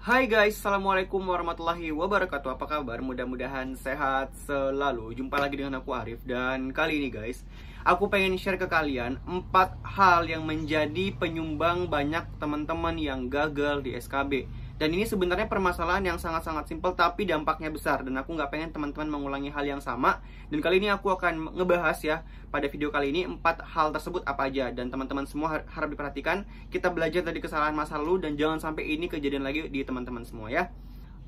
Hai guys, Assalamualaikum warahmatullahi wabarakatuh. Apa kabar? Mudah-mudahan sehat selalu. Jumpa lagi dengan aku Arif. Dan kali ini guys, aku pengen share ke kalian 4 hal yang menjadi penyumbang banyak teman-teman yang gagal di SKB. Dan ini sebenarnya permasalahan yang sangat-sangat simpel tapi dampaknya besar. Dan aku nggak pengen teman-teman mengulangi hal yang sama. Dan kali ini aku akan ngebahas ya, pada video kali ini 4 hal tersebut apa aja. Dan teman-teman semua harap diperhatikan. Kita belajar dari kesalahan masa lalu dan jangan sampai ini kejadian lagi di teman-teman semua ya.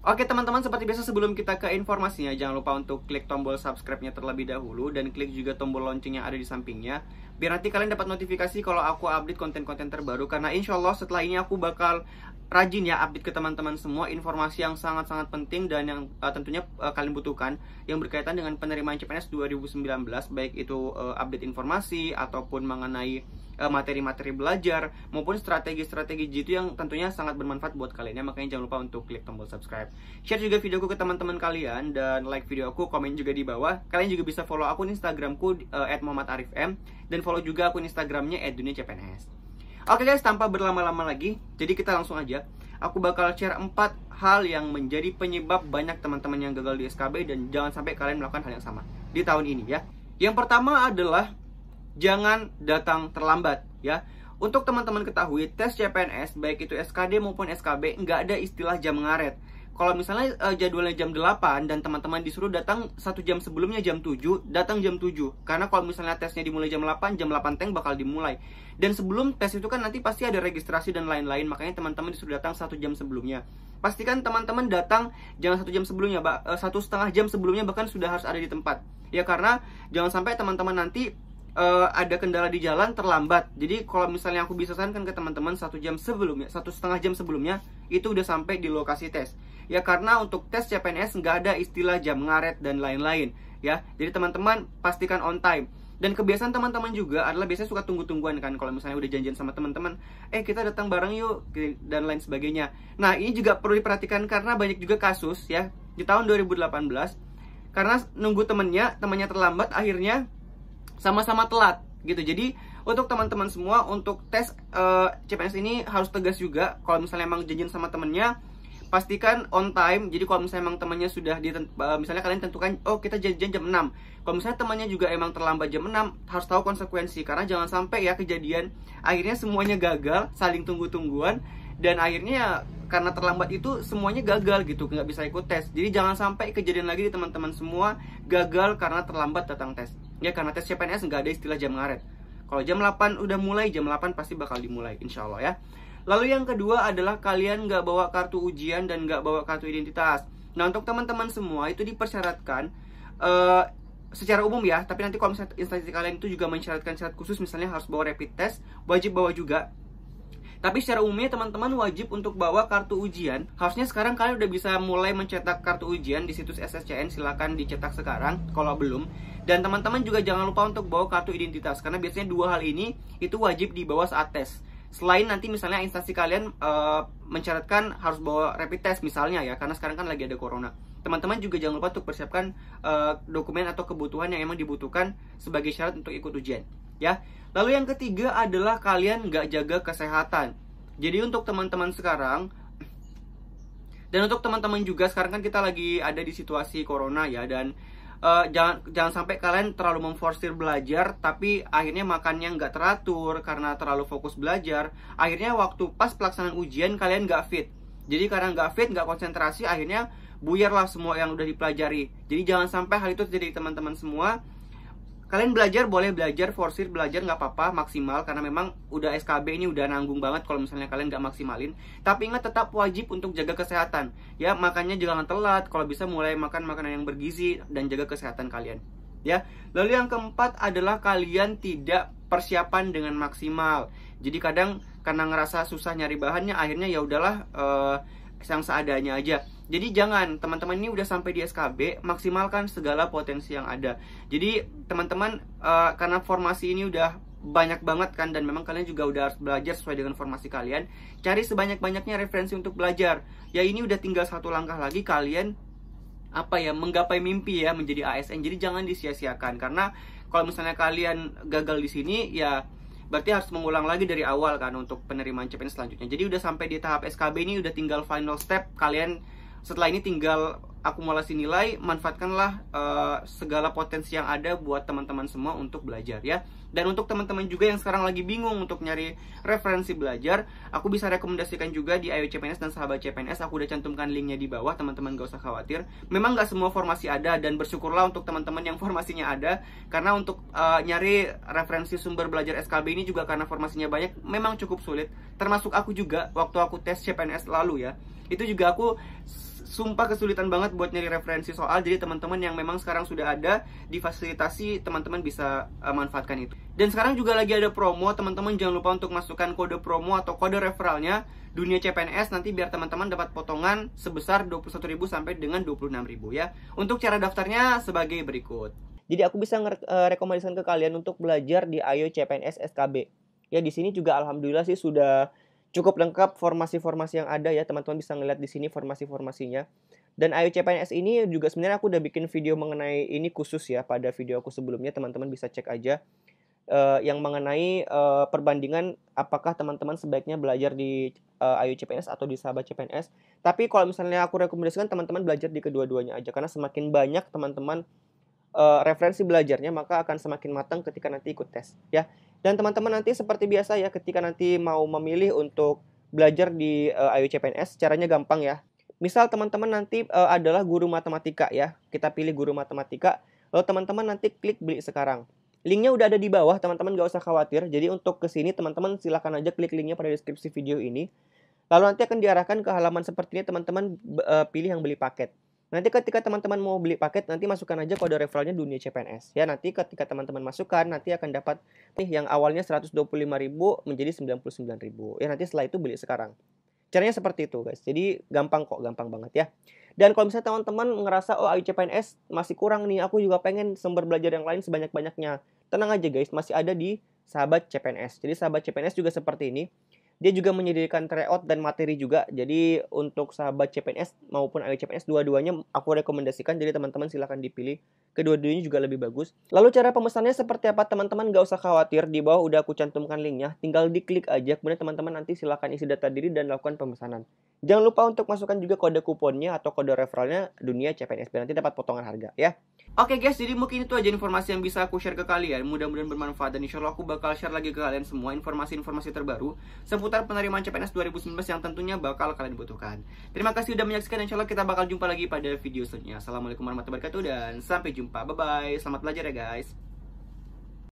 Oke teman-teman, seperti biasa sebelum kita ke informasinya, jangan lupa untuk klik tombol subscribe-nya terlebih dahulu. Dan klik juga tombol lonceng yang ada di sampingnya, biar nanti kalian dapat notifikasi kalau aku update konten-konten terbaru. Karena insya Allah setelah ini aku bakal rajin ya update ke teman-teman semua informasi yang sangat-sangat penting dan yang tentunya kalian butuhkan, yang berkaitan dengan penerimaan CPNS 2019. Baik itu update informasi ataupun mengenai materi-materi belajar maupun strategi-strategi gitu yang tentunya sangat bermanfaat buat kalian ya. Makanya jangan lupa untuk klik tombol subscribe, share juga videoku ke teman-teman kalian, dan like video aku, komen juga di bawah. Kalian juga bisa follow akun Instagramku @muhammadarifm, dan follow juga akun Instagramnya @duniacpns. Oke guys, tanpa berlama-lama lagi, jadi kita langsung aja. Aku bakal share 4 hal yang menjadi penyebab banyak teman-teman yang gagal di SKB, dan jangan sampai kalian melakukan hal yang sama di tahun ini ya. Yang pertama adalah jangan datang terlambat ya. Untuk teman-teman ketahui, tes CPNS baik itu SKD maupun SKB nggak ada istilah jam ngaret. Kalau misalnya jadwalnya jam 8 dan teman-teman disuruh datang 1 jam sebelumnya jam 7, datang jam 7. Karena kalau misalnya tesnya dimulai jam 8 teng bakal dimulai. Dan sebelum tes itu kan nanti pasti ada registrasi dan lain-lain, makanya teman-teman disuruh datang 1 jam sebelumnya. Pastikan teman-teman datang jangan 1 jam sebelumnya, 1,5 jam sebelumnya bahkan sudah harus ada di tempat. Ya karena jangan sampai teman-teman nanti ada kendala di jalan terlambat. Jadi kalau misalnya aku bisa sarankan ke teman-teman 1 jam sebelumnya, 1,5 jam sebelumnya itu udah sampai di lokasi tes. Ya karena untuk tes CPNS nggak ada istilah jam ngaret dan lain-lain ya. Jadi teman-teman pastikan on time. Dan kebiasaan teman-teman juga adalah biasanya suka tunggu-tungguan kan. Kalau misalnya udah janjian sama teman-teman, kita datang bareng yuk dan lain sebagainya. Nah ini juga perlu diperhatikan karena banyak juga kasus ya di tahun 2018 karena nunggu temennya terlambat, akhirnya sama-sama telat gitu. Jadi untuk teman-teman semua, untuk tes CPNS ini harus tegas juga. Kalau misalnya emang janjian sama temennya, pastikan on time. Jadi kalau misalnya emang temannya sudah misalnya kalian tentukan, kita janjian jam 6. Kalau misalnya temannya juga emang terlambat jam 6, harus tahu konsekuensi. Karena jangan sampai ya kejadian akhirnya semuanya gagal, saling tunggu-tungguan, dan akhirnya karena terlambat itu semuanya gagal gitu, nggak bisa ikut tes. Jadi jangan sampai kejadian lagi di teman-teman semua gagal karena terlambat datang tes. Ya karena tes CPNS nggak ada istilah jam ngaret. Kalau jam 8 udah mulai, jam 8 pasti bakal dimulai, insya Allah ya. Lalu yang kedua adalah kalian nggak bawa kartu ujian dan nggak bawa kartu identitas. Nah untuk teman-teman semua itu dipersyaratkan secara umum ya. Tapi nanti kalau misalnya instansi kalian itu juga mensyaratkan syarat khusus, misalnya harus bawa rapid test, wajib bawa juga. Tapi secara umumnya teman-teman wajib untuk bawa kartu ujian. Harusnya sekarang kalian udah bisa mulai mencetak kartu ujian di situs SSCN. Silahkan dicetak sekarang kalau belum. Dan teman-teman juga jangan lupa untuk bawa kartu identitas, karena biasanya 2 hal ini itu wajib dibawa saat tes. Selain nanti misalnya instansi kalian mensyaratkan harus bawa rapid test misalnya ya, karena sekarang kan lagi ada corona. Teman-teman juga jangan lupa untuk persiapkan dokumen atau kebutuhan yang emang dibutuhkan sebagai syarat untuk ikut ujian ya. Lalu yang ketiga adalah kalian nggak jaga kesehatan. Jadi untuk teman-teman sekarang, dan untuk teman-teman juga sekarang kan kita lagi ada di situasi corona ya, dan jangan sampai kalian terlalu memforsir belajar tapi akhirnya makannya nggak teratur karena terlalu fokus belajar. Akhirnya waktu pas pelaksanaan ujian kalian nggak fit. Jadi karena nggak fit, nggak konsentrasi, akhirnya buyar lah semua yang udah dipelajari. Jadi jangan sampai hal itu terjadi teman-teman semua. Kalian belajar boleh belajar, forsir belajar nggak apa-apa, maksimal, karena memang udah SKB ini udah nanggung banget kalau misalnya kalian nggak maksimalin. Tapi ingat, tetap wajib untuk jaga kesehatan ya, makannya jangan telat. Kalau bisa mulai makan makanan yang bergizi dan jaga kesehatan kalian ya. Lalu yang keempat adalah kalian tidak persiapan dengan maksimal. Jadi kadang karena ngerasa susah nyari bahannya, akhirnya ya udahlah yang seadanya aja. Jadi jangan, teman-teman ini udah sampai di SKB, maksimalkan segala potensi yang ada. Jadi teman-teman karena formasi ini udah banyak banget kan, dan memang kalian juga udah harus belajar sesuai dengan formasi kalian. Cari sebanyak-banyaknya referensi untuk belajar. Ya ini udah tinggal 1 langkah lagi kalian menggapai mimpi ya, menjadi ASN. Jadi jangan disia-siakan, karena kalau misalnya kalian gagal di sini ya berarti harus mengulang lagi dari awal kan untuk penerimaan CPNS selanjutnya. Jadi udah sampai di tahap SKB ini, udah tinggal final step. Kalian setelah ini tinggal akumulasi nilai, manfaatkanlah segala potensi yang ada buat teman-teman semua untuk belajar ya. Dan untuk teman-teman juga yang sekarang lagi bingung untuk nyari referensi belajar, aku bisa rekomendasikan juga di Ayo CPNS dan Sahabat CPNS. Aku udah cantumkan linknya di bawah, teman-teman gak usah khawatir. Memang gak semua formasi ada, dan bersyukurlah untuk teman-teman yang formasinya ada, karena untuk nyari referensi sumber belajar SKB ini juga karena formasinya banyak, memang cukup sulit. Termasuk aku juga, waktu aku tes CPNS lalu ya, itu juga aku sumpah kesulitan banget buat nyari referensi soal. Jadi teman-teman yang memang sekarang sudah ada difasilitasi, teman-teman bisa manfaatkan itu. Dan sekarang juga lagi ada promo, teman-teman jangan lupa untuk masukkan kode promo atau kode referralnya Dunia CPNS, nanti biar teman-teman dapat potongan sebesar 21.000 sampai dengan 26.000 ya. Untuk cara daftarnya sebagai berikut. Jadi aku bisa rekomendasikan ke kalian untuk belajar di Ayo CPNS SKB. Ya, di sini juga alhamdulillah sih sudah cukup lengkap formasi-formasi yang ada ya, teman-teman bisa ngeliat di sini formasi-formasinya. Dan Ayo CPNS ini juga sebenarnya aku udah bikin video mengenai ini khusus ya pada video aku sebelumnya, teman-teman bisa cek aja yang mengenai perbandingan apakah teman-teman sebaiknya belajar di Ayo CPNS atau di Sahabat CPNS. Tapi kalau misalnya aku rekomendasikan teman-teman belajar di kedua-duanya aja, karena semakin banyak teman-teman referensi belajarnya, maka akan semakin matang ketika nanti ikut tes ya. Dan teman-teman nanti seperti biasa ya, ketika nanti mau memilih untuk belajar di Ayo CPNS, caranya gampang ya. Misal teman-teman nanti adalah guru matematika ya, kita pilih guru matematika, lalu teman-teman nanti klik beli sekarang. Linknya udah ada di bawah, teman-teman gak usah khawatir. Jadi untuk kesini teman-teman silahkan aja klik linknya pada deskripsi video ini. Lalu nanti akan diarahkan ke halaman seperti ini, teman-teman pilih yang beli paket. Nanti ketika teman-teman mau beli paket, nanti masukkan aja kode referralnya Dunia CPNS. Ya, nanti ketika teman-teman masukkan, nanti akan dapat yang awalnya 125.000 menjadi 99.000. Ya, nanti setelah itu beli sekarang. Caranya seperti itu, guys. Jadi gampang kok, gampang banget ya. Dan kalau misalnya teman-teman ngerasa, oh Ayo CPNS masih kurang nih, aku juga pengen sumber belajar yang lain sebanyak-banyaknya. Tenang aja guys, masih ada di Sahabat CPNS. Jadi Sahabat CPNS juga seperti ini. Dia juga menyediakan tryout dan materi juga. Jadi untuk Sahabat CPNS maupun Ayo CPNS, dua-duanya aku rekomendasikan. Jadi teman-teman silahkan dipilih. Kedua-duanya juga lebih bagus. Lalu cara pemesannya seperti apa, teman-teman gak usah khawatir. Di bawah udah aku cantumkan linknya. Tinggal diklik aja. Kemudian teman-teman nanti silahkan isi data diri dan lakukan pemesanan. Jangan lupa untuk masukkan juga kode kuponnya atau kode referralnya Dunia CPNS. Biar nanti dapat potongan harga ya. Oke guys, jadi mungkin itu aja informasi yang bisa aku share ke kalian. Mudah-mudahan bermanfaat, dan insya Allah aku bakal share lagi ke kalian semua informasi-informasi terbaru seputar penerimaan CPNS 2019 yang tentunya bakal kalian butuhkan. Terima kasih sudah menyaksikan, insya Allah kita bakal jumpa lagi pada video selanjutnya. Assalamualaikum warahmatullahi wabarakatuh dan sampai jumpa. Bye-bye. Selamat belajar ya guys.